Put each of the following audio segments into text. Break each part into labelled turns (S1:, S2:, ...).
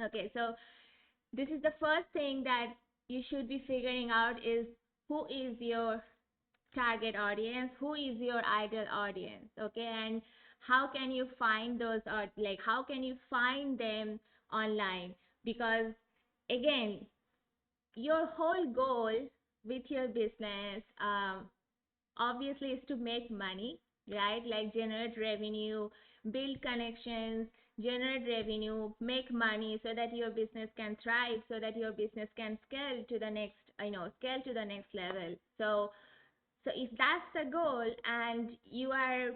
S1: Okay, so this is the first thing that you should be figuring out is who is your target audience, who is your ideal audience, okay, and how can you find those, or like how can you find them online? Because again, your whole goal with your business, obviously, is to make money, right? Like generate revenue, build connections, generate revenue, make money so that your business can thrive, so that your business can scale to the next, scale to the next level. So if that's the goal, and you are,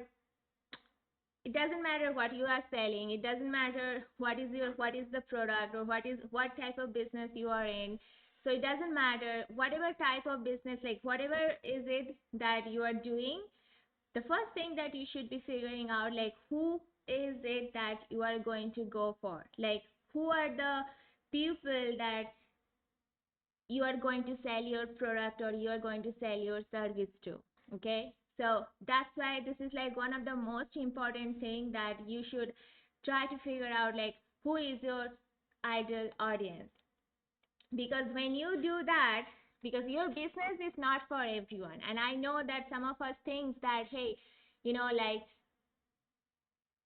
S1: it doesn't matter what you are selling, it doesn't matter what is the product, or what type of business you are in. So it doesn't matter whatever type of business, like whatever is it that you are doing, the first thing that you should be figuring out, like who is it that you are going to go for, like who are the people that you are going to sell your product, or you are going to sell your service to. Okay, so that's why this is like one of the most important thing that you should try to figure out, like who is your ideal audience. Because when you do that, because your business is not for everyone, and I know that some of us think that, hey, like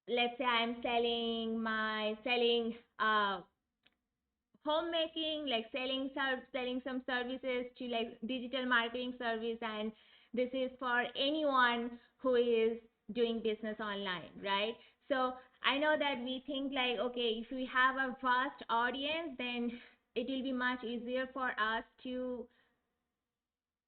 S1: let's say I'm selling homemaking, like selling some services to like digital marketing service, and this is for anyone who is doing business online, right? So I know that we think like, okay, if we have a vast audience, then it will be much easier for us to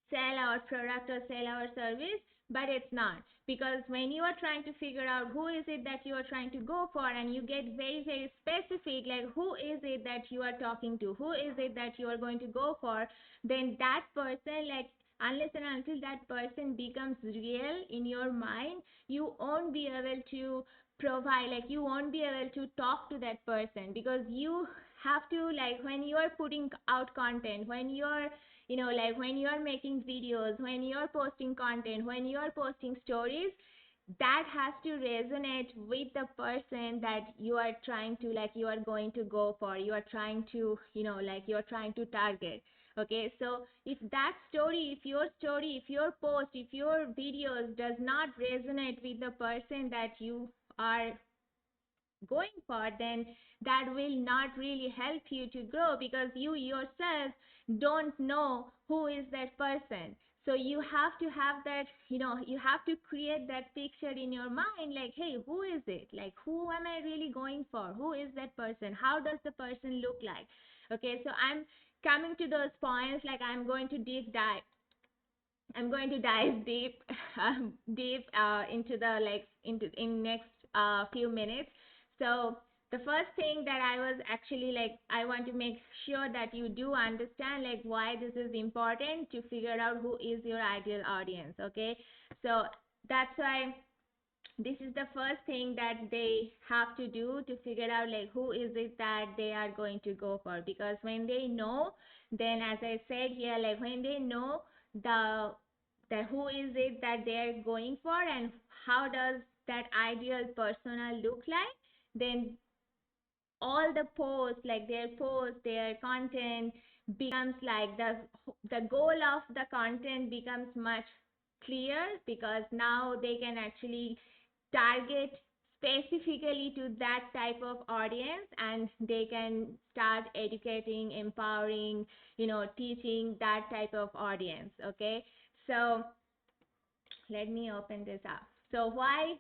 S1: sell our product or sell our service, but it's not. Because when you are trying to figure out who is it that you are trying to go for, and you get very very specific, like who is it that you are talking to, who is it that you are going to go for, then that person, like unless and until that person becomes real in your mind, you won't be able to provide, like you won't be able to talk to that person. Because you have to, like when you are putting out content, when you're, like when you're making videos, when you're posting content, when you're posting stories, that has to resonate with the person that you are trying to, like you are going to go for, you are trying to, like you're trying to target. Okay, so if that story, if your post, if your videos does not resonate with the person that you are going for, then that will not really help you to grow, because you yourself don't know who is that person. So you have to have that, you have to create that picture in your mind, like, hey, who is it, like who am I really going for, who is that person, how does the person look like? Okay, so I'm coming to those points, like I'm going to dive deep, deep into the, like into in next few minutes. So the first thing that I was actually, like I want to make sure that you do understand, like why this is important to figure out who is your ideal audience. Okay, so that's why this is the first thing that they have to do to figure out, like who is it that they are going to go for. Because when they know, then as I said here, like when they know the who is it that they are going for, and how does that ideal persona look like, then all the posts, like their posts, their content becomes like the goal of the content becomes much clear, because now they can actually target specifically to that type of audience, and they can start educating, empowering, teaching that type of audience. Okay, so let me open this up. So why,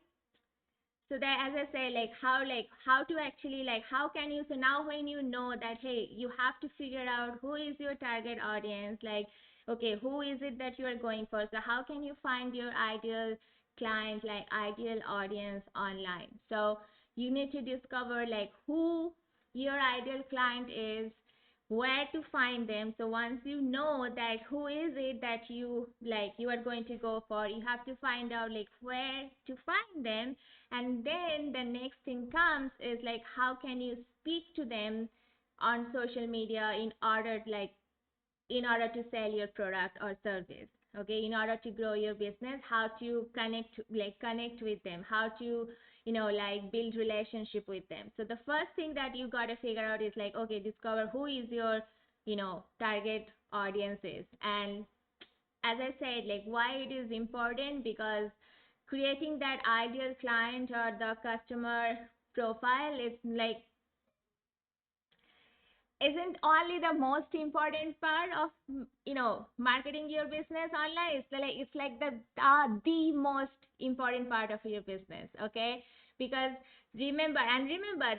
S1: so that, as I say, like how to actually, like how can you, so now when you know that, hey, you have to figure out who is your target audience, like okay, who is it that you are going for, so how can you find your ideal client, like ideal audience online? So you need to discover like who your ideal client is, where to find them. So once you know that who is it that you, like you are going to go for, you have to find out like where to find them. And then the next thing comes is like how can you speak to them on social media in order, like in order to sell your product or service. Okay, in order to grow your business, how to connect with them, how to, like build relationship with them. So the first thing that you got to figure out is like, okay, discover who is your, target audiences. And as I said, like why it is important, because creating that ideal client or the customer profile is like isn't only the most important part of marketing your business online. It's like the most important part of your business. Okay, because remember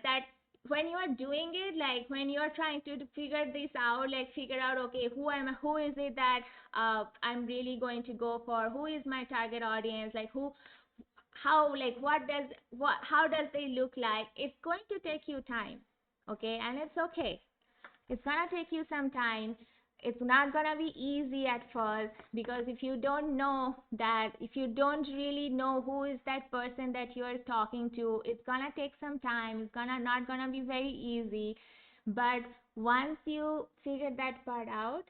S1: that when you are doing it, like when you are trying to figure this out, like figure out, okay, who is it that I'm really going to go for, who is my target audience, like who how like what how does they look like, it's going to take you time. Okay, and it's okay, it's gonna take you some time. It's not gonna be easy at first, because if you don't know that, if you don't really know who is that person that you are talking to, it's gonna take some time. It's gonna not gonna be very easy. But once you figure that part out,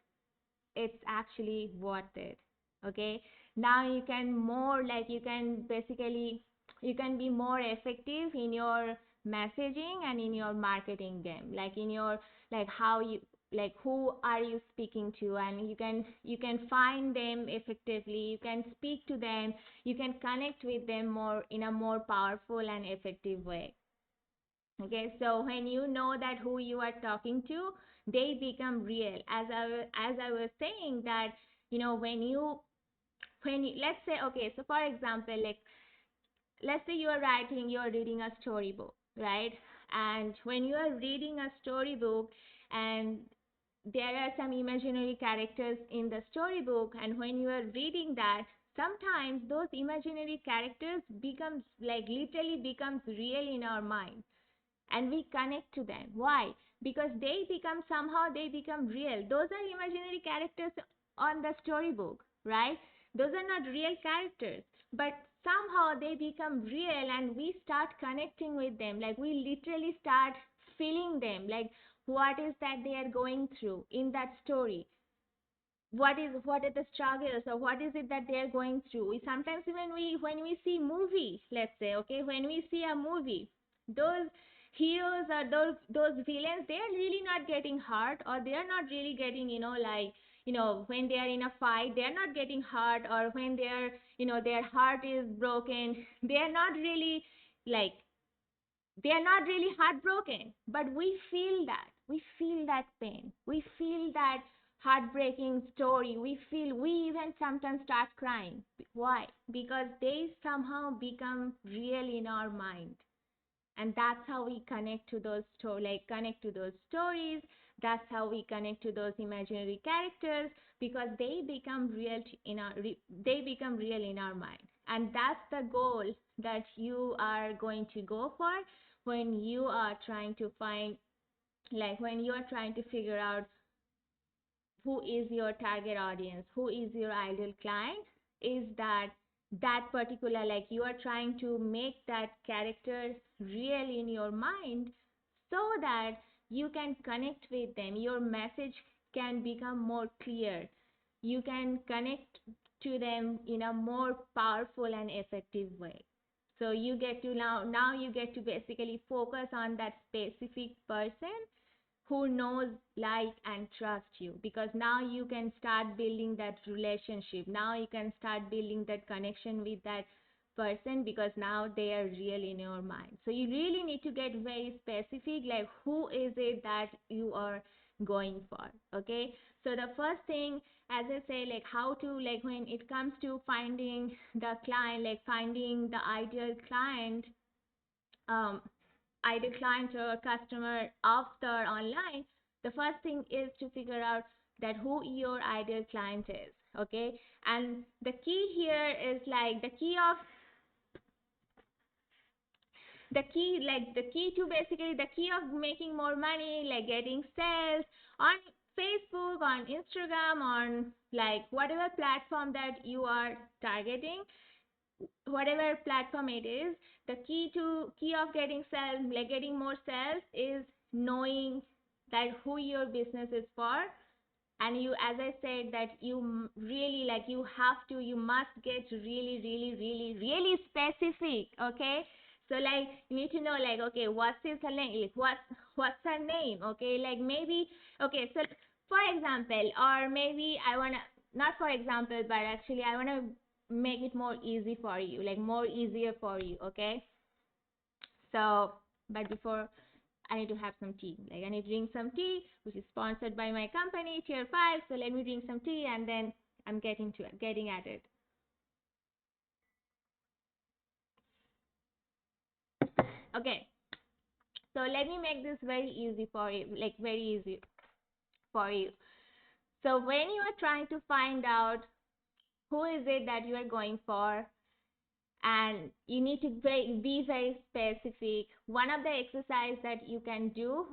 S1: it's actually worth it. Okay, now you can more like you can basically you can be more effective in your messaging and in your marketing game, like in your like how you like who are you speaking to, and you can find them effectively, you can speak to them, you can connect with them more in a more powerful and effective way. Okay, so when you know that who you are talking to, they become real. As I was saying that, when you let's say, okay, so for example, like let's say you are reading a storybook, right? And when you are reading a storybook, and there are some imaginary characters in the storybook, and when you are reading that, sometimes those imaginary characters becomes like literally becomes real in our mind, and we connect to them. Why? Because they become real. Those are imaginary characters on the storybook, right? Those are not real characters, but somehow they become real, and we start connecting with them. Like we literally start feeling them, like what is that they are going through in that story, what are the struggles, or what is it that they are going through. We sometimes even we when we see movies, let's say, okay, when we see a movie, those heroes or those villains, they are really not getting hurt, or they are not really getting, like, when they are in a fight, they are not getting hurt, or when their heart is broken, they are not really like they are not really heartbroken, but we feel that pain, we feel that heartbreaking story, we even sometimes start crying. Why? Because they somehow become real in our mind, and that's how we connect to connect to those stories. That's how we connect to those imaginary characters, because they become real in our mind. And that's the goal that you are going to go for when you are trying to find when you are trying to figure out who is your target audience, who is your ideal client, is that particular, like you are trying to make that character real in your mind, so that you can connect with them, your message can become more clear, you can connect to them in a more powerful and effective way. So you get to now you get to basically focus on that specific person who knows, like, and trust you, because now you can start building that relationship, now you can start building that connection with that person, because now they are real in your mind. So you really need to get very specific, like who is it that you are going for. Okay, so the first thing, as I say, like how to, like when it comes to finding the client, like finding the um ideal client or customer after online, the first thing is to figure out that who your ideal client is. Okay, and the key here is like the key to basically the key of making more money, like getting sales on Facebook, on Instagram, on like whatever platform that you are targeting, whatever platform it is, the key of getting sales, like getting more sales, is knowing that who your business is for. And you, as I said, that really, like you must get really, really, really, really specific. Okay, So like you need to know like, okay, what's his her name? Like, what's her name? Okay, like maybe, okay, so for example, or maybe I wanna, not for example, but actually I wanna make it more easy for you, like more easier for you. Okay, so but before, I need to have some tea. Like I need to drink some tea, which is sponsored by my company, Tier 5. So let me drink some tea and then I'm getting at it. Okay. So let me make this very easy for you, like very easy for you. So when you are trying to find out who is it that you are going for, and you need to be very specific, one of the exercise that you can do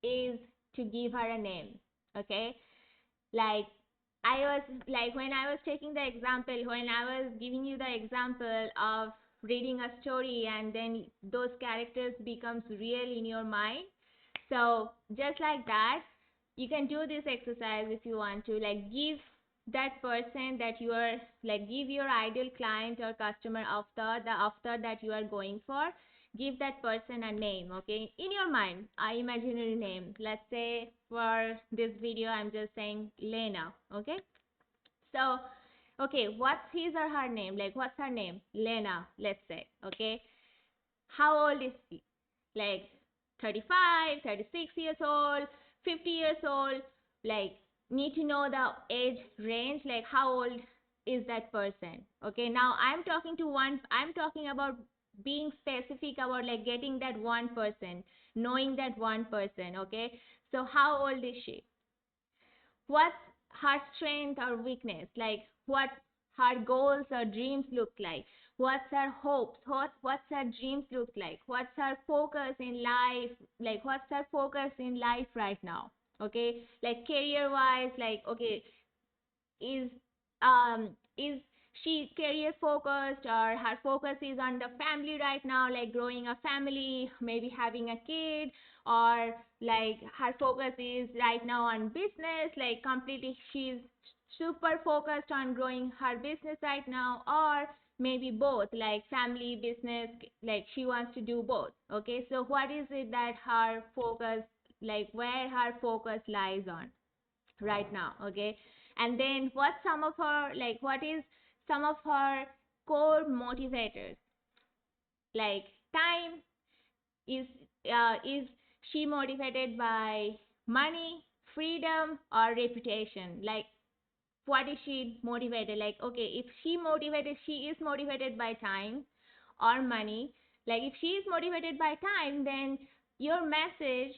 S1: is to give her a name. Okay, like I was like when I was taking the example, when I was giving you the example of reading a story and then those characters becomes real in your mind. So just like that, you can do this exercise if you want to, like give that person that you are, like give your ideal client or customer avatar, the avatar that you are going for, give that person a name, okay, in your mind, a imaginary name. Let's say for this video I'm just saying Lena. Okay, so okay, what's his or her name, like what's her name? Lena, let's say. Okay, how old is she? Like 35, 36 years old, 50 years old? Like, need to know the age range, like how old is that person? Okay, now I'm talking about being specific about like getting that one person, knowing that one person. Okay, so how old is she? What's her strength or weakness? Like what her goals or dreams look like? What's her hopes? What's her dreams look like? What's her focus in life? Like what's her focus in life right now? Okay, like career wise, like okay, is is she career focused, or her focus is on the family right now, like growing a family, maybe having a kid, or like her focus is right now on business, like completely she's super focused on growing her business right now, or maybe both, like family business, like she wants to do both. Okay, so what is it that her focus, like where her focus lies on right now? Okay, and then what is some of her core motivators? Like time, is she motivated by money, freedom, or reputation? Like what is she motivated? Like okay, if she is motivated by time or money. Like if she is motivated by time, then your message,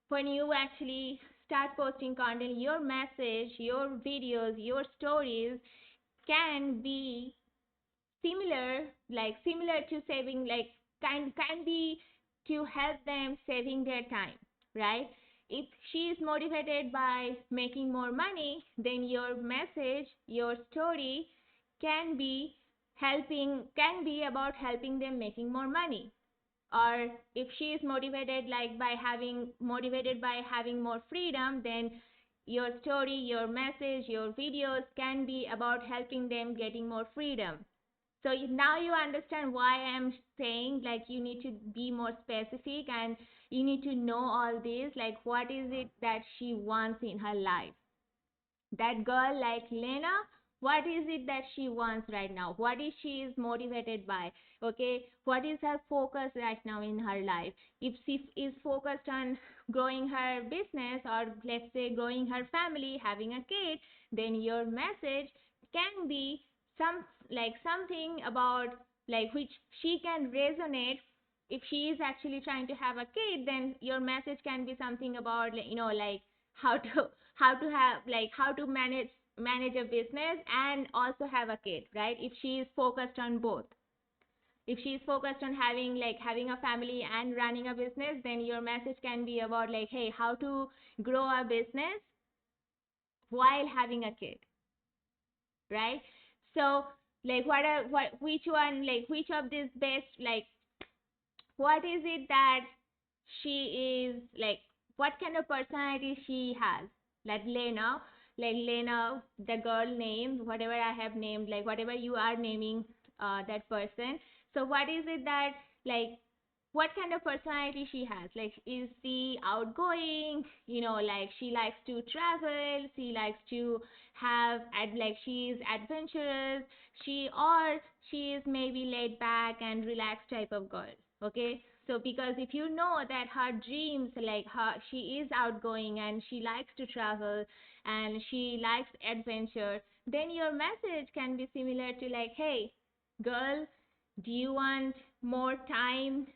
S1: when you actually start posting content, your message, your videos, your stories can be similar, like similar to saving, like can be to help them saving their time, right? If she is motivated by making more money, then your message, your story can be can be about helping them making more money. Or if she is motivated by having more freedom, then your story, your message, your videos can be about helping them getting more freedom. So now you understand why I'm saying like you need to be more specific, and you need to know all this, like what is it that she wants in her life. That girl like Lena, what is it that she wants right now? What is she is motivated by? Okay, what is her focus right now in her life? If she is focused on growing her business, or let's say growing her family, having a kid, then your message can be some, like something about like which she can resonate. If she is actually trying to have a kid, then your message can be something about like how to have like how to manage a business and also have a kid, right? If she is focused on both, if she is focused on having a family and running a business, then your message can be about like, hey, how to grow a business while having a kid, right? So like which one, like which of these best, like what is it that she is like, what kind of personality she has? Like Lena, the girl name, whatever I have named, like whatever you are naming that person. So what is it that like what kind of personality she has. Like, is she outgoing? Like she likes to travel, she likes to have like she is adventurous, or she is maybe laid back and relaxed type of girl. Okay, so because if you know that her dreams, like she is outgoing and she likes to travel and she likes adventure, then your message can be similar to like, hey, girl, do you want more time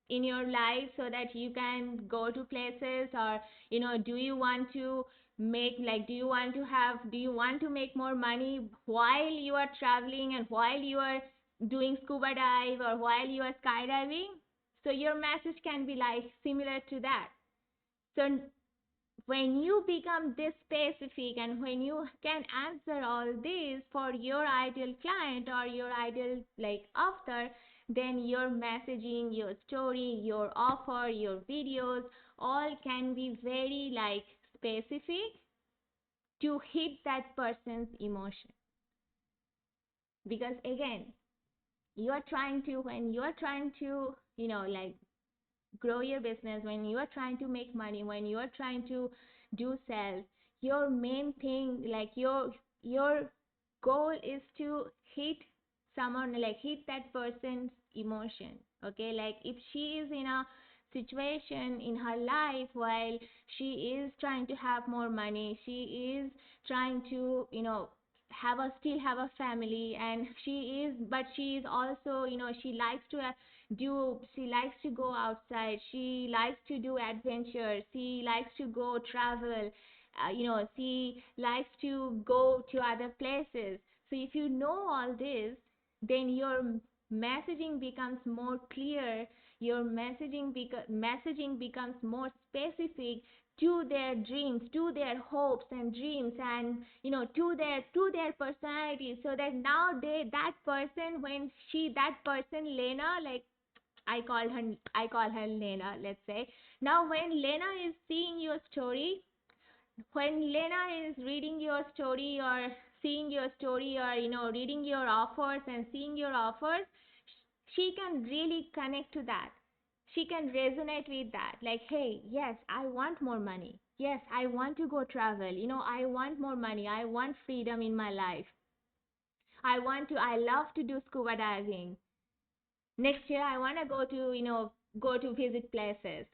S1: in your life so that you can go to places? Or do you want to make like do you want to make more money while you are traveling and while you are doing scuba dive or while you are skydiving? So your message can be like similar to that. So when you become this specific and when you can answer all these for your ideal client or your ideal like avatar, then your messaging, your story, your offer, your videos, all can be very like specific to hit that person's emotion. Because again, you are trying to when you are trying to like grow your business, when you are trying to make money, when you are trying to do sales, your main thing, like your goal is to hit someone, like hit that person's emotion. Okay, like if she is in a situation in her life while she is trying to have more money, she is trying to still have a family, and she is also she likes to she likes to go outside, she likes to do adventure, she likes to go travel, she likes to go to other places. So if you know all this, then your messaging becomes more clear, your messaging becomes more specific to their dreams, to their hopes and dreams, and to their personality, so that now that person, when that person Lena, like I call her Lena, let's say. Now when Lena is seeing your story, when Lena is reading your story or seeing your story, or reading your offers and seeing your offers, she can really connect to that. She can resonate with that. Like, hey, yes, I want more money. Yes, I want to go travel. I want more money. I want freedom in my life. I love to do scuba diving. Next year I want to go to visit places.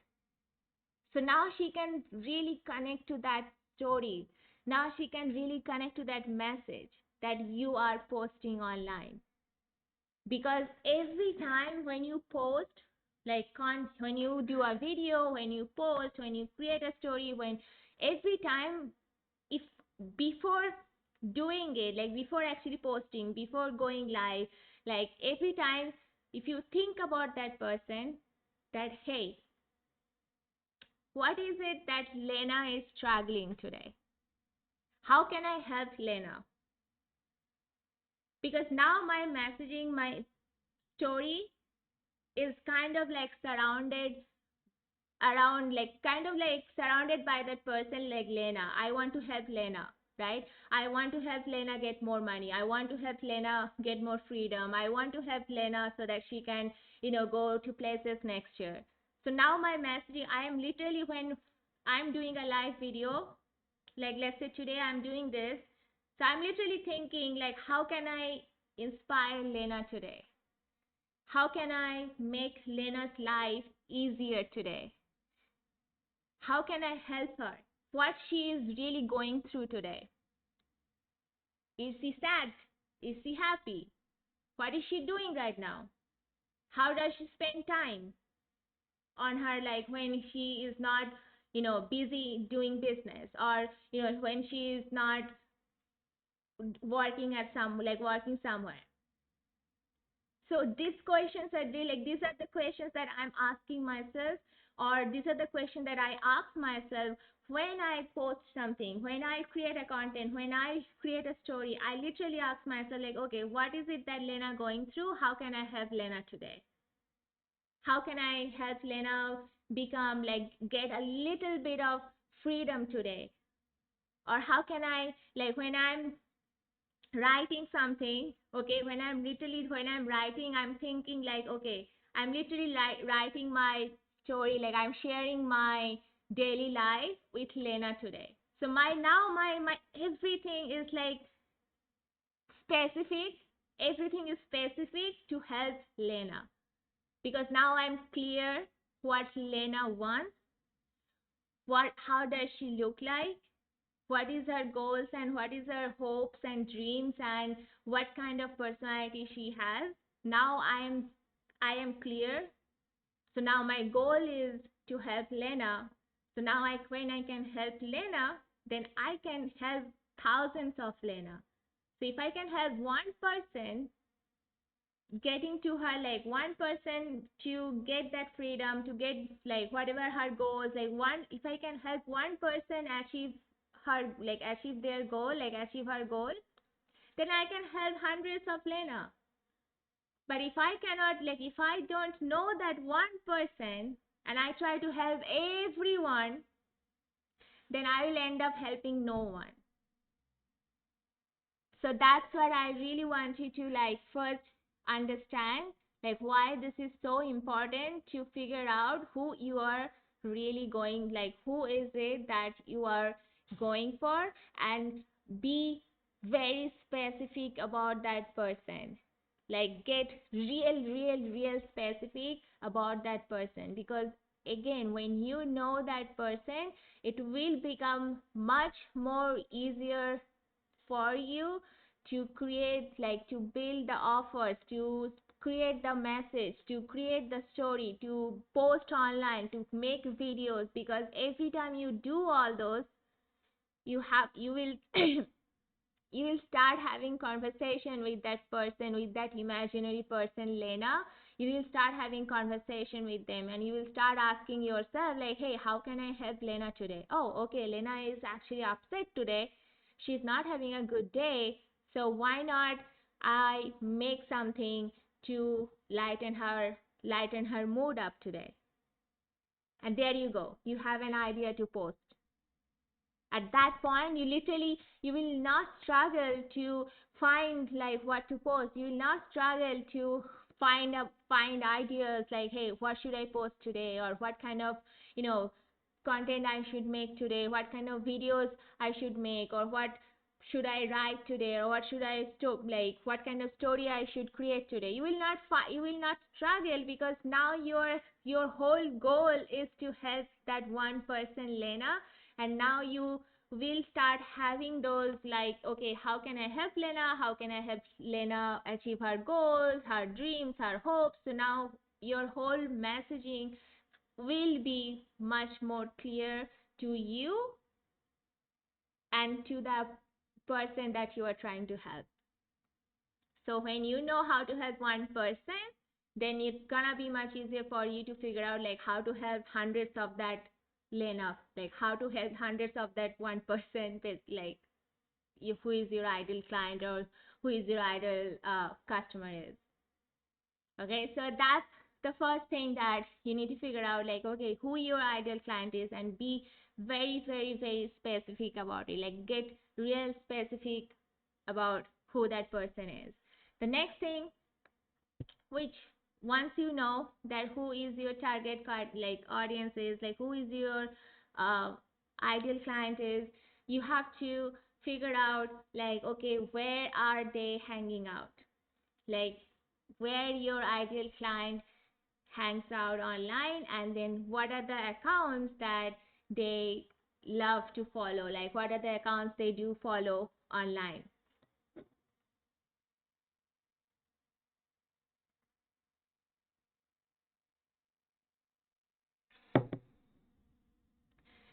S1: So now she can really connect to that story. Now she can really connect to that message that you are posting online. Because every time when you post, like when you do a video, when you post, when you create a story, when every time, if before doing it, like before actually posting, before going live, like every time, if you think about that person, that hey, what is it that Lena is struggling today? How can I help Lena? Because now my messaging, my story is kind of like surrounded by that person, like Lena. I want to help Lena, right? I want to help Lena get more money. I want to help Lena get more freedom. I want to help Lena so that she can go to places next year. So now my messaging, I am literally, when I'm doing a live video, like let's say today I'm doing this, so I'm literally thinking like, how can I inspire Lena today? How can I make Lena's life easier today? How can I help her? What she is really going through today? Is she sad? Is she happy? What is she doing right now? How does she spend time on her, like when she is not busy doing business, or when she is not working somewhere? So these questions are really, like, these are the questions that I'm asking myself, or these are the questions that I ask myself when I post something, when I create a content, when I create a story. I literally ask myself like, okay, what is it that Lena going through? How can I help Lena today? How can I help Lena become, like, get a little bit of freedom today? Or how can I, like, when I'm writing something, okay, when I'm writing, I'm thinking like, okay, I'm literally like writing my story, like I'm sharing my daily life with Lena today. So my everything is like specific. Everything is specific to help Lena because now I'm clear what Lena wants, what how does she look like, what is her goals and what is her hopes and dreams and what kind of personality she has. Now I am clear. So now my goal is to help Lena. So now when I can help Lena, then I can help thousands of Lena. So if I can help one person, getting to her like one person to get that freedom, to get like whatever her goals, like one, if I can help one person achieve her, like achieve their goal, like achieve her goal, then I can help hundreds of Lena. But if I cannot, like if I don't know that one person and I try to help everyone, then I will end up helping no one. So that's what I really want you to like first understand, like why this is so important to figure out who you are really going, like who is it that you are going for, and be very specific about that person. Like get real specific about that person, because again, when you know that person, it will become much more easier for you to create, like to build the offers, to create the message, to create the story, to post online, to make videos, because every time you do all those, you will you will start having conversation with that person, with that imaginary person, Lena. You will start having conversation with them and you will start asking yourself like, hey, how can I help Lena today? Oh, okay, Lena is actually upset today, she's not having a good day, so why not I make something to lighten her mood up today. And there you go, you have an idea to post. At that point, you will not struggle to find like what to post. You will not struggle to find ideas like, hey, what should I post today, or what kind of, you know, content I should make today, what kind of videos I should make, or what should I write today, or what should I like what kind of story I should create today. You will not struggle, because now your whole goal is to help that one person, Lena. And now you will start having those like, okay, how can I help Lena, how can I help Lena achieve her goals, her dreams, her hopes. So now your whole messaging will be much more clear to you and to the person that you are trying to help. So when you know how to help one person, then it's gonna be much easier for you to figure out like how to help hundreds of that Lena, like how to help hundreds of that one person with like who is your ideal client, or who is your ideal customer is. Okay, so that's the first thing that you need to figure out, like, okay, who your ideal client is, and be very specific about it. Like, get real specific about who that person is. The next thing, which once you know that who is your target like audience is, like who is your uh, ideal client is, you have to figure out like, okay, where are they hanging out, like where your ideal client hangs out online, and then what are the accounts that they love to follow, like what are the accounts they do follow online.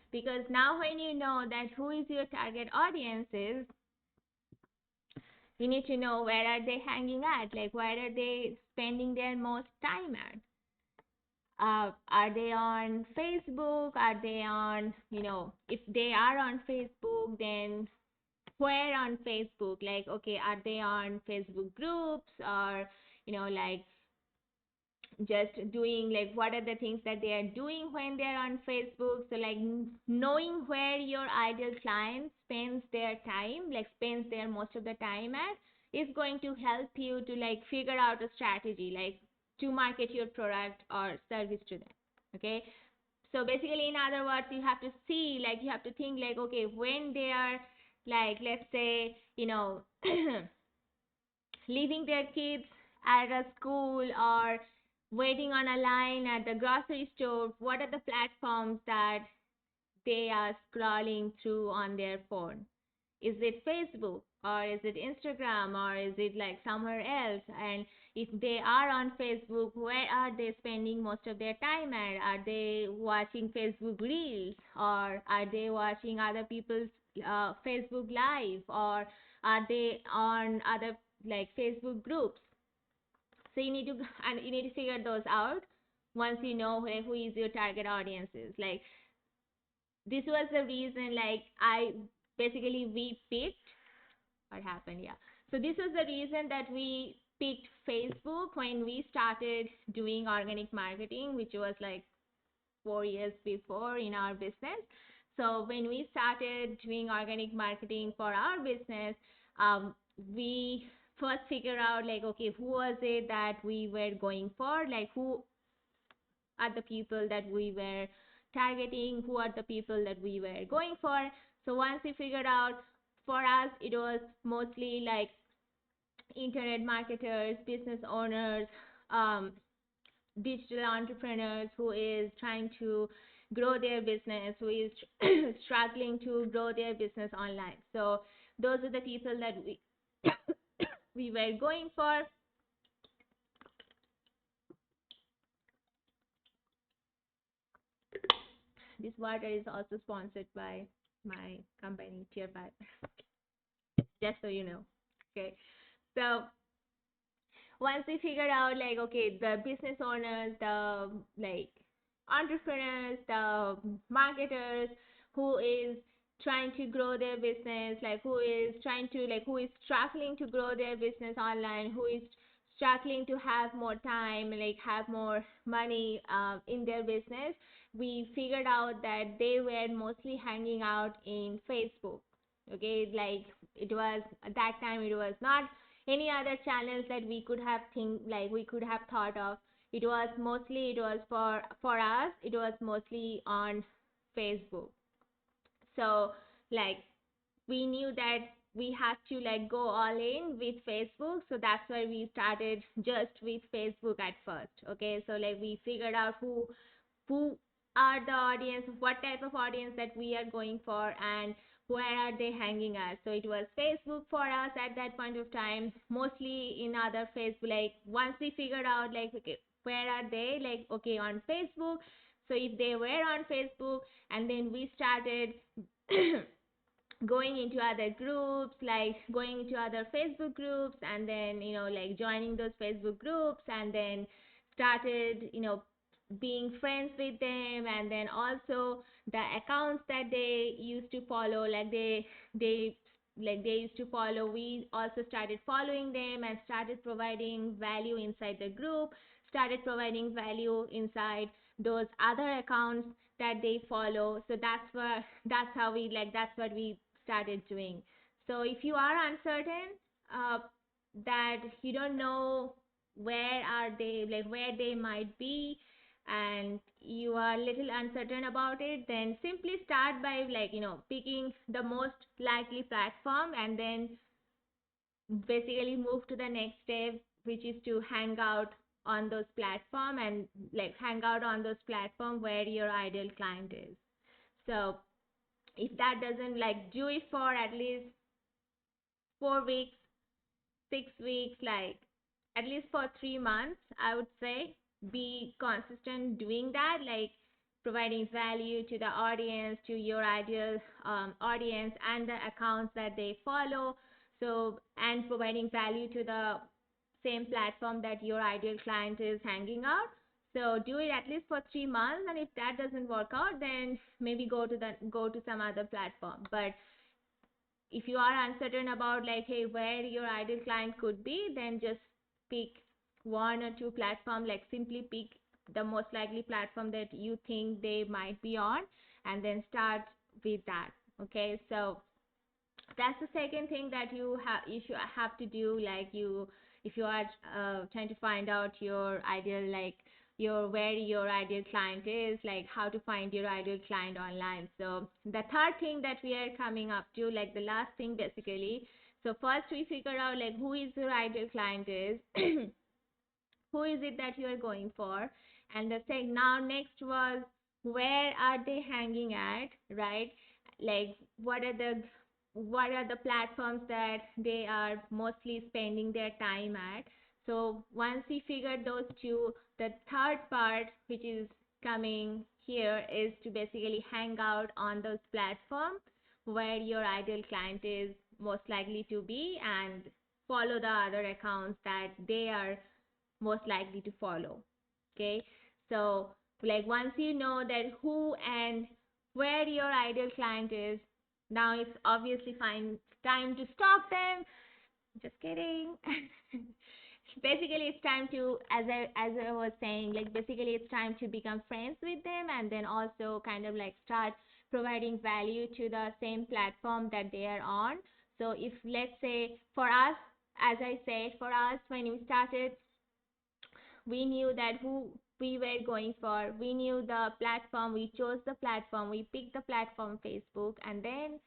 S1: Because now when you know that who is your target audience is, you need to know where are they hanging at, like where are they spending their most time at. Are they on Facebook? Are they on, if they are on Facebook, then where on Facebook? Like, okay, are they on Facebook groups, or, like just doing, like what are the things that they are doing when they're on Facebook. So like knowing where your ideal client spends their time, like spends their most of the time at, is going to help you to like figure out a strategy, like to market your product or service to them. Okay, so basically, in other words, you have to see, like, you have to think, like, okay, when they are, like, let's say, leaving their kids at a school or waiting on a line at the grocery store, what are the platforms that they are scrolling through on their phone? Is it Facebook or is it Instagram or is it like somewhere else? And if they are on Facebook, where are they spending most of their time at? Are they watching Facebook Reels or are they watching other people's Facebook Live or are they on other like Facebook groups? So you need to and you need to figure those out once you know who is your target audiences. Like this was the reason like I basically we picked what happened, yeah. So this was the reason that we picked Facebook when we started doing organic marketing, which was like 4 years before in our business. So when we started doing organic marketing for our business, we first figure out like, okay, who was it that we were going for? Like, who are the people that we were targeting? Who are the people that we were going for? So once we figured out, for us, it was mostly like internet marketers, business owners, um, digital entrepreneurs who is trying to grow their business, who is struggling to grow their business online. So those are the people that we we were going for. This water is also sponsored by my company, Tier 5, just so you know. Okay. So once we figured out like okay the business owners, the like entrepreneurs, the marketers who is trying to grow their business, like who is trying to like who is struggling to grow their business online, who is struggling to have more time, like have more money in their business, we figured out that they were mostly hanging out in Facebook. Okay, like it was at that time it was not any other channels that we could have think like we could have thought of. It was mostly it was for us it was mostly on Facebook. So like we knew that we had to like go all in with Facebook. So that's why we started just with Facebook at first. Okay, so like we figured out who are the audience, what type of audience that we are going for, and where are they hanging at. So it was Facebook for us at that point of time, mostly in other Facebook. Like once we figured out like okay, where are they, like okay on Facebook. So if they were on Facebook, and then we started going into other groups, like going into other Facebook groups, and then like joining those Facebook groups, and then started being friends with them, and then also the accounts that they used to follow, they they used to follow, we also started following them and started providing value inside the group, started providing value inside those other accounts that they follow. So that's how we like that's what we started doing. So if you are uncertain, that you don't know where are they, like where they might be, and you are little uncertain about it, then simply start by like picking the most likely platform, and then basically move to the next step, which is to hang out on those platform, and like hang out on those platform where your ideal client is. So if that doesn't like do it for at least 4 weeks, 6 weeks, like at least for 3 months, I would say be consistent doing that, like providing value to the audience, to your ideal audience and the accounts that they follow. So, and providing value to the same platform that your ideal client is hanging out. So do it at least for 3 months, and if that doesn't work out, then maybe go to some other platform. But if you are uncertain about like hey where your ideal client could be, then just pick one or two platform, like simply pick the most likely platform that you think they might be on, and then start with that. Okay, so that's the second thing that you should have to do, like if you are trying to find out your ideal, like your where your ideal client is, like how to find your ideal client online. So the third thing that we are coming up to, like the last thing basically. So first we figure out like who is your ideal client is, who is it that you are going for, and the thing now next was where are they hanging at, right? Like what are the platforms that they are mostly spending their time at. So once we figured those two, the third part which is coming here is to basically hang out on those platforms where your ideal client is most likely to be, and follow the other accounts that they are most likely to follow. Okay, so like once you know that who and where your ideal client is, now it's obviously fine time to stalk them. Just kidding. Basically it's time to, as I was saying, like basically it's time to become friends with them, and then also kind of like start providing value to the same platform that they are on. So if let's say for us, as I said, for us when we started, we knew that who we were going for. We knew the platform. We chose the platform. We picked the platform Facebook, and then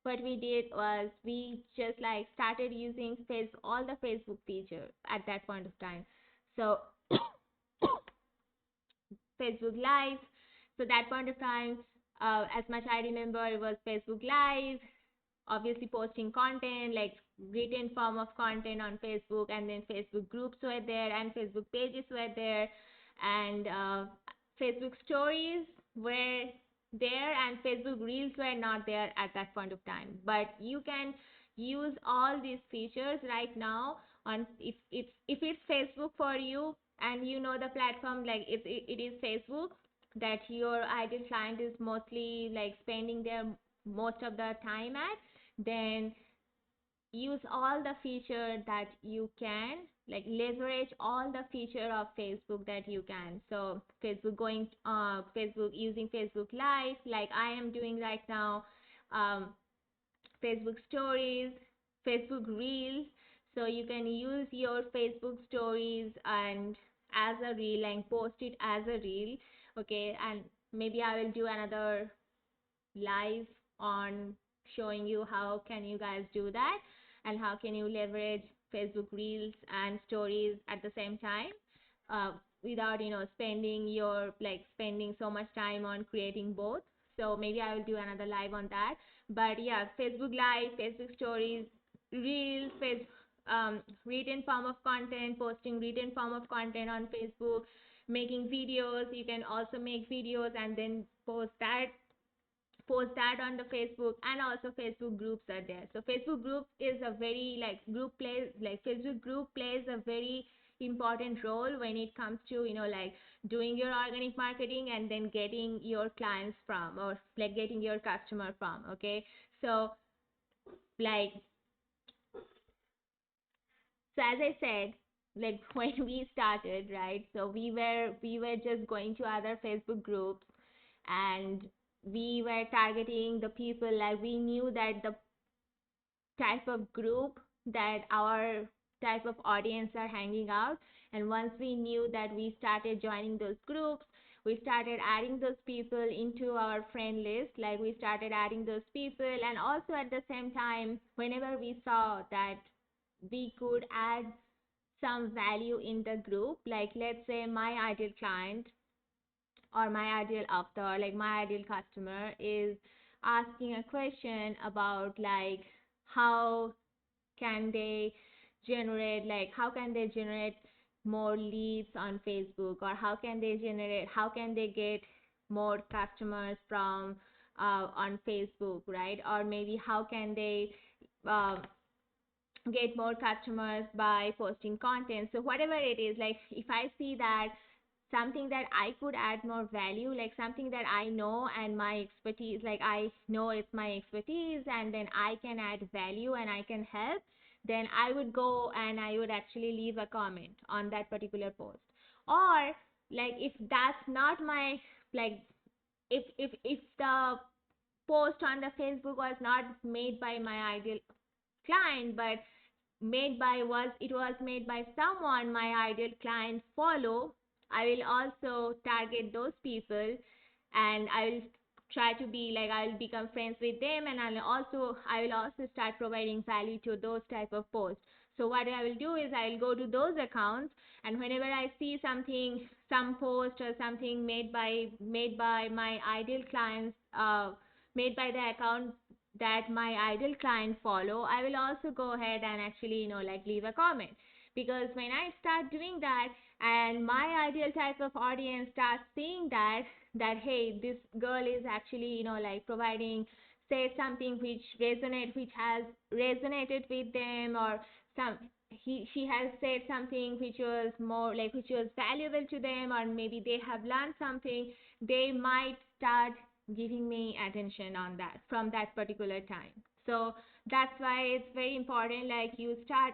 S1: what we did was we just like started using all the Facebook features at that point of time. So Facebook Live. So that point of time, as much I remember, it was Facebook Live, obviously posting content like written form of content on Facebook, and then Facebook groups were there, and Facebook pages were there, and Facebook stories were there, and Facebook reels were not there at that point of time. But you can use all these features right now on, if it's Facebook for you, and you know the platform, like it is Facebook that your ideal client is mostly like spending their most of the time at, then use all the feature that you can, like leverage all the feature of Facebook that you can. So Facebook using Facebook Live like I am doing right now, um, Facebook stories, Facebook reels. So you can use your Facebook stories and as a reel and post it as a reel. Okay, and maybe I will do another live on showing you how can you guys do that, and how can you leverage Facebook reels and stories at the same time, uh, without spending so much time on creating both. So maybe I will do another live on that. But yeah, Facebook Live, Facebook stories, reels, written form of content, posting written form of content on Facebook, making videos. You can also make videos and then post that on the Facebook, and also Facebook groups are there. So Facebook group is a very Facebook group plays a very important role when it comes to like doing your organic marketing and then getting your clients from, or like getting your customer from. Okay, so like so as I said, like when we started, right? So we were just going to other Facebook groups, and we were targeting the people, like we knew that the type of group that our type of audience are hanging out. And once we knew that, we started joining those groups, we started adding those people into our friend list, like we started adding those people. And also at the same time, whenever we saw that we could add some value in the group, like let's say my ideal client or my ideal avatar, like my ideal customer is asking a question about like how can they how can they generate more leads on Facebook, or how can they get more customers from on Facebook, right? Or maybe how can they uh, get more customers by posting content. So whatever it is, like if I see that something that I could add more value, like something that I know and my expertise, like I know it's my expertise and then I can add value and I can help, then I would go and I would actually leave a comment on that particular post. Or like if that's not my, like if the post on the Facebook was not made by my ideal client, but it was made by someone my ideal clients follow, I will also target those people, and I will try to be like, I'll become friends with them, and I will also start providing value to those type of posts. So what I will do is I'll go to those accounts, and whenever I see something, some post or something made by my ideal clients, made by the account that my ideal client follow, I will also go ahead and actually, like, leave a comment. Because when I start doing that, and my ideal type of audience starts seeing that hey, this girl is actually, like, providing, say something which has resonated with them, or some she has said something which was more like, which was valuable to them, or maybe they have learned something, they might start giving me attention on that from that particular time. So that's why it's very important, like, you start,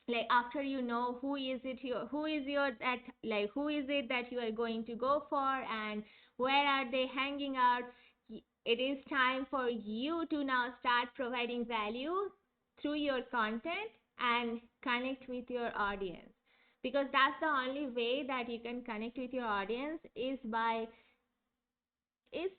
S1: like, after you know who is your that like who is it that you are going to go for, and where are they hanging out, it is time for you to now start providing value through your content and connect with your audience. Because that's the only way that you can connect with your audience, is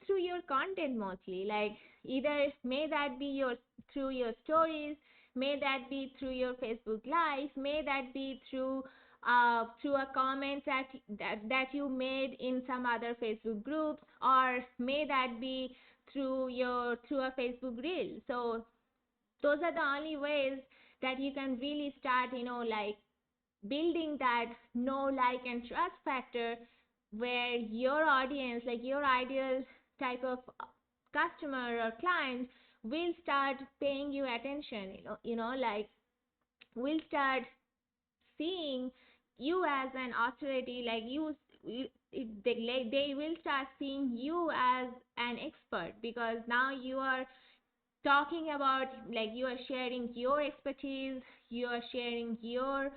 S1: through your content mostly. Like, either may that be your through your stories, may that be through your Facebook Live, may that be through a comment that you made in some other Facebook groups, or may that be through a Facebook reel. So those are the only ways that you can really start, like, building that know, like, and trust factor, where your audience, like your ideal type of customer or client, will start paying you attention, like, will start seeing you as an authority, like they will start seeing you as an expert, because now you are talking about, like, you are sharing your expertise, you are sharing your,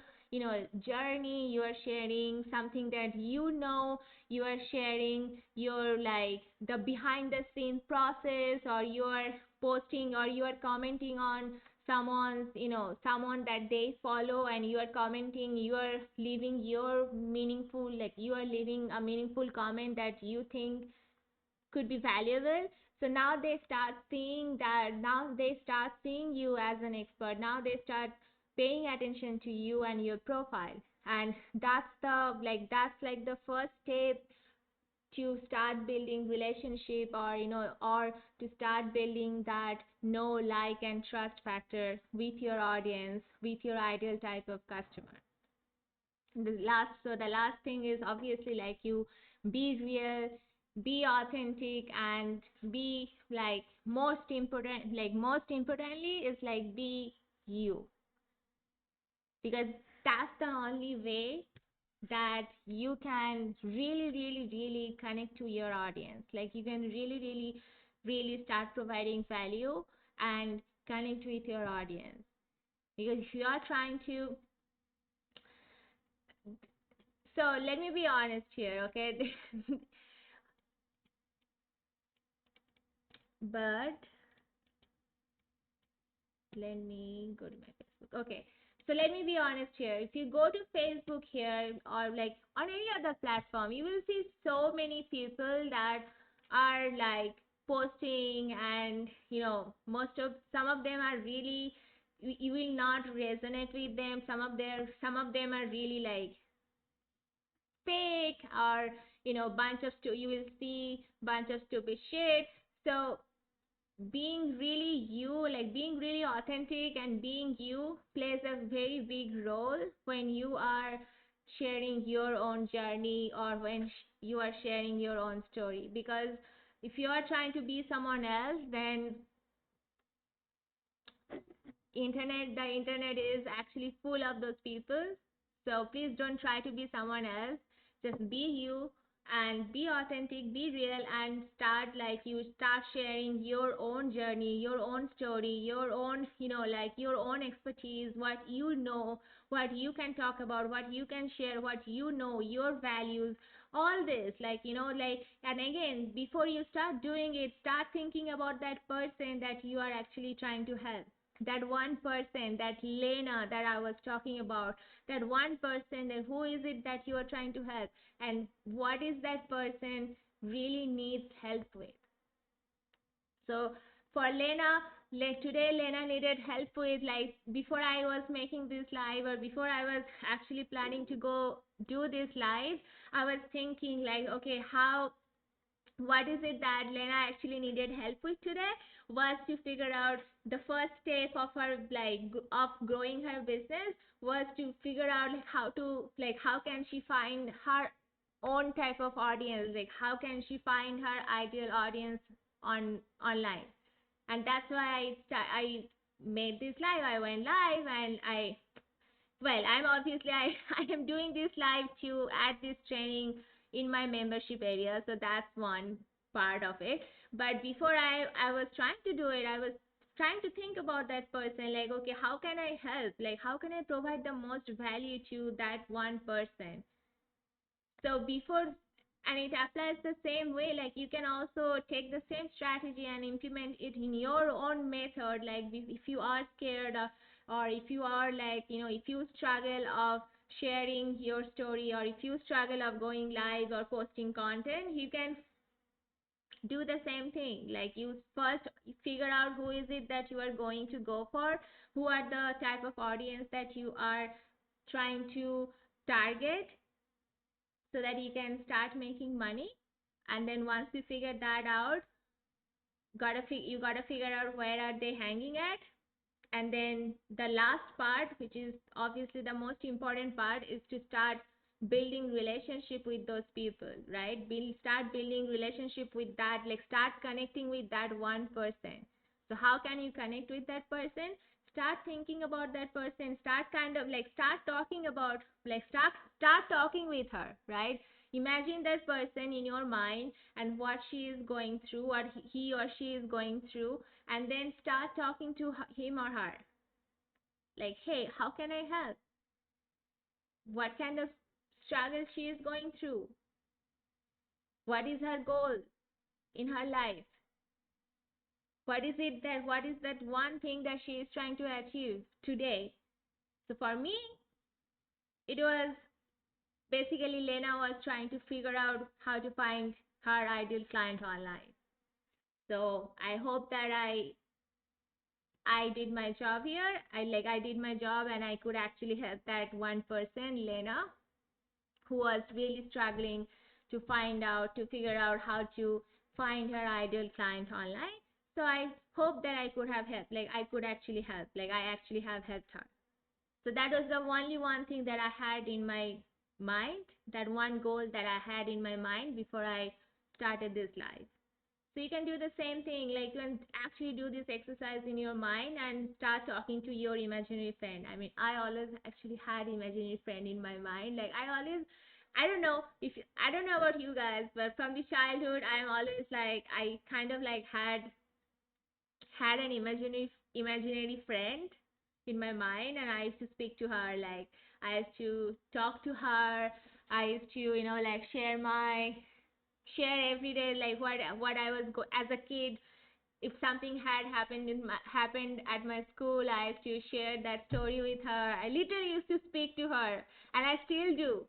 S1: journey, you are sharing something that you are sharing your, like, the behind the scene process, or you are posting, or you are commenting on someone that they follow, and you are commenting, you are leaving your meaningful, like, you are leaving a meaningful comment that you think could be valuable. So now they start seeing that, now they start seeing you as an expert, now they start paying attention to you and your profile. And that's like the first step to start building relationship, or or to start building that know, like, and trust factor with your audience, with your ideal type of customer. The last thing is obviously, like, you be real, be authentic, and be, like, most importantly is, like, be you. Because that's the only way that you can really, really, really connect to your audience. Like, you can really, really, really start providing value and connect with your audience. Because if you are trying to, so let me be honest here, okay? But let me go to my Facebook. Okay. So let me be honest here. If you go to Facebook here, or, like, on any other platform, you will see so many people that are, like, posting, and some of them are really, you will not resonate with them. Some of them are really, like, fake, or you will see bunch of stupid shit. So being really you, like, being really authentic and being you, plays a very big role when you are sharing your own journey, or when you are sharing your own story. Because if you are trying to be someone else, then the internet is actually full of those people. So please don't try to be someone else. Just be you, and be authentic, be real, and start sharing your own journey, your own story, your own, like, your own expertise, what you know, what you can talk about, what you can share, what your values, all this, like, like. And again, before you start doing it, start thinking about that person that you are actually trying to help. that one person, that Lena that I was talking about, that one person, that who is it that you are trying to help, and what is that person really needs help with. So for Lena, like today, Lena needed help with, like, before I was making this live, or before I was actually planning to go do this live, I was thinking like, okay, how, what is it that Lena actually needed help with today, was to figure out the first step of her, like, of growing her business, was to figure out like how to, like, how can she find her own type of audience, like how can she find her ideal audience online. And that's why I made this live. I went live, and I'm obviously, I am doing this live to add this training in my membership area, so that's one part of it. But before I was trying to do it, I was trying to think about that person, like, okay, how can I help? Like, how can I provide the most value to that one person? So before, and it applies the same way, like you can also take the same strategy and implement it in your own method. Like if you are scared of, or if you are like, if you struggle of sharing your story, or if you struggle of going live or posting content, you can do the same thing. Like you first figure out who is it that you are going to go for, who are the type of audience that you are trying to target, so that you can start making money. And then once you figure that out, you gotta figure out where are they hanging at. And then the last part, which is obviously the most important part, is to start building relationship with those people, right? Start building relationship with that, like start connecting with that one person. So how can you connect with that person? Start thinking about that person, start kind of like start talking about, like start talking with her, right? Imagine that person in your mind, and what she is going through, what he or she is going through, and then start talking to him or her, like, hey, how can I help? What kind of struggle she is going through? What is her goal in her life? What is that one thing that she is trying to achieve today? So for me, it was basically Lena was trying to figure out how to find her ideal client online. So I hope that I did my job here. I did my job, and I could actually help that one person, Lena, who was really struggling to figure out how to find her ideal client online. So I hope that I could have helped. Like I could actually help. Like I actually have helped her. So that was the only one thing that I had in my mind, that one goal that I had in my mind before I started this live. So you can do the same thing, like you can actually do this exercise in your mind and start talking to your imaginary friend. I mean, I always actually had imaginary friend in my mind. Like I don't know I don't know about you guys, but from the childhood, I'm always like, I kind of like had an imaginary friend in my mind, and I used to speak to her. Like I used to talk to her. I used to, like share every day, like what I was as a kid. If something had happened at my school, I used to share that story with her. I literally used to speak to her, and I still do.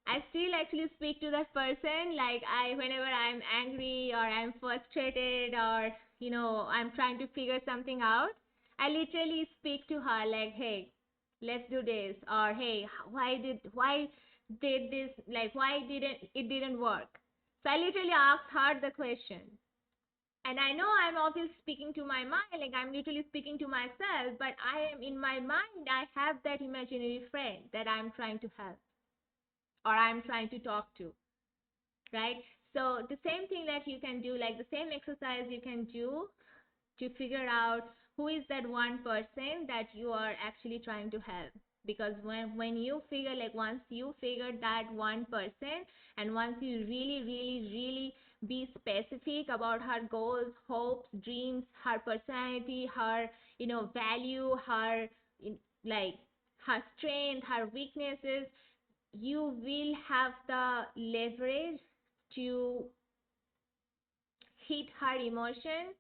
S1: I still actually speak to that person. Like whenever I'm angry or I'm frustrated, or I'm trying to figure something out, I literally speak to her like, hey, let's do this, or hey, why did this, like why didn't work? So I literally ask her the question. And I know I'm obviously speaking to my mind, like I'm literally speaking to myself, but I am in my mind, I have that imaginary friend that I'm trying to help, or I'm trying to talk to, right? So the same thing that you can do, like the same exercise you can do to figure out who is that one person that you are actually trying to help. Because when you figure, like once you figure that one person, and once you really really really be specific about her goals, hopes, dreams, her personality, her value, her like her strength, her weaknesses, you will have the leverage to hit her emotion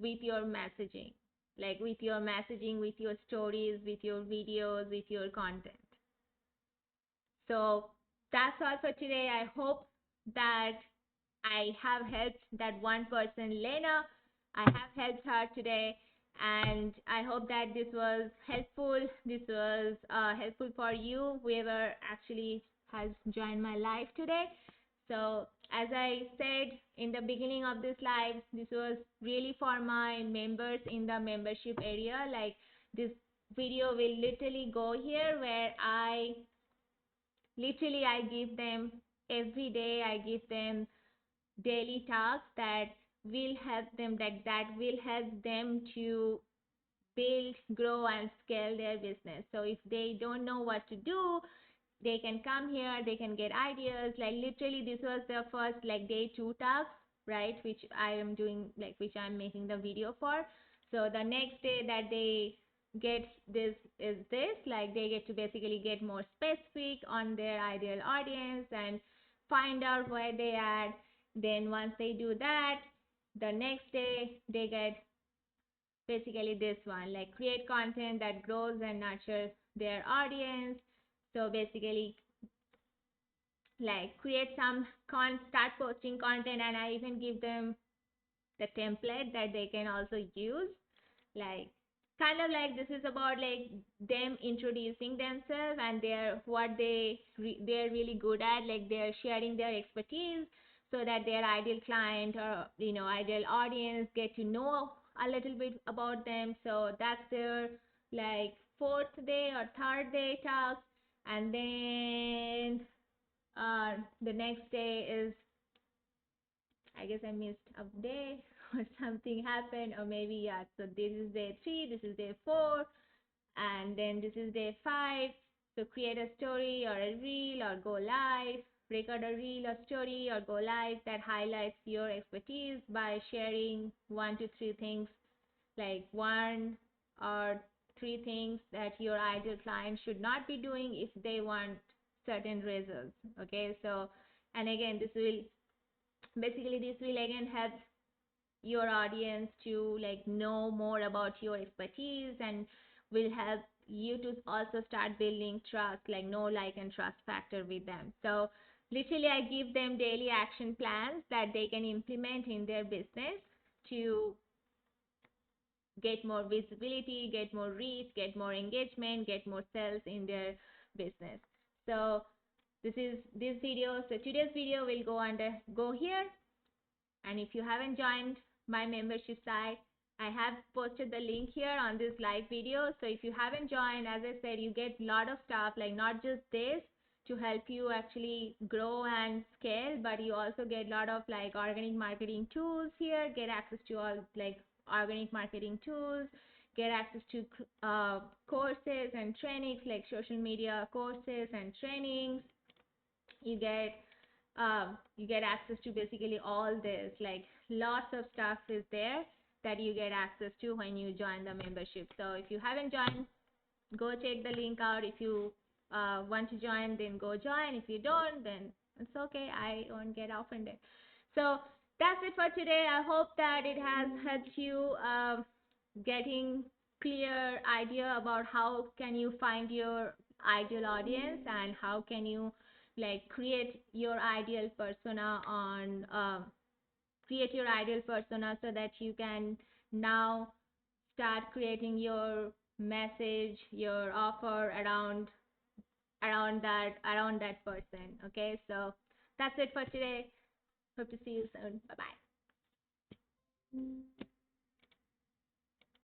S1: with your messaging. like with your messaging, with your stories, with your videos, with your content. So that's all for today. I hope that I have helped that one person, Lena. I have helped her today, and I hope that this was helpful. This was helpful for you, whoever actually has joined my live today. So, as I said in the beginning of this live, this was really for my members in the membership area. Like, this video will literally go here where I give them every day, I give them daily tasks that will help them, that will help them to build, grow, and scale their business. So if they don't know what to do, they can come here, they can get ideas. Like literally, this was the first like day two task, right? Which I am doing, like which I'm making the video for. So the next day that they get this is this, like they get to basically get more specific on their ideal audience and find out where they are. Then once they do that, the next day they get basically this one, like create content that grows and nurtures their audience. So basically, like create some start posting content, and I even give them the template that they can also use. Like kind of like this is about like them introducing themselves and their what they're really good at, like they're sharing their expertise so that their ideal client or ideal audience get to know a little bit about them. So that's their like fourth day or third day task. And then the next day is, I guess I missed a day or something happened, or maybe, yeah. So this is day three, this is day four, and then this is day five. So create a story or a reel or go live, record a reel or story or go live that highlights your expertise by sharing 1 to 3 things, like one or three things that your ideal client should not be doing if they want certain results. Okay, so and again, this will again help your audience to like know more about your expertise and will help you to also start building trust, like know, like, and trust factor with them. So literally I give them daily action plans that they can implement in their business to get more visibility, get more reach, get more engagement, get more sales in their business. So this is this video. So today's video will go here. And if you haven't joined my membership site, I have posted the link here on this live video. So if you haven't joined, as I said, you get a lot of stuff, like not just this to help you actually grow and scale, but you also get a lot of like organic marketing tools here, get access to all like organic marketing tools, get access to courses and trainings, like social media courses and trainings. You get access to basically all this, like lots of stuff is there that you get access to when you join the membership. So if you haven't joined, go check the link out. If you want to join, then go join. If you don't, then it's okay, I won't get offended. So that's it for today. I hope that it has helped you getting clear idea about how can you find your ideal audience and how can you like create your ideal persona so that you can now start creating your message, your offer around that person. Okay, so that's it for today. Hope to see you soon. Bye bye.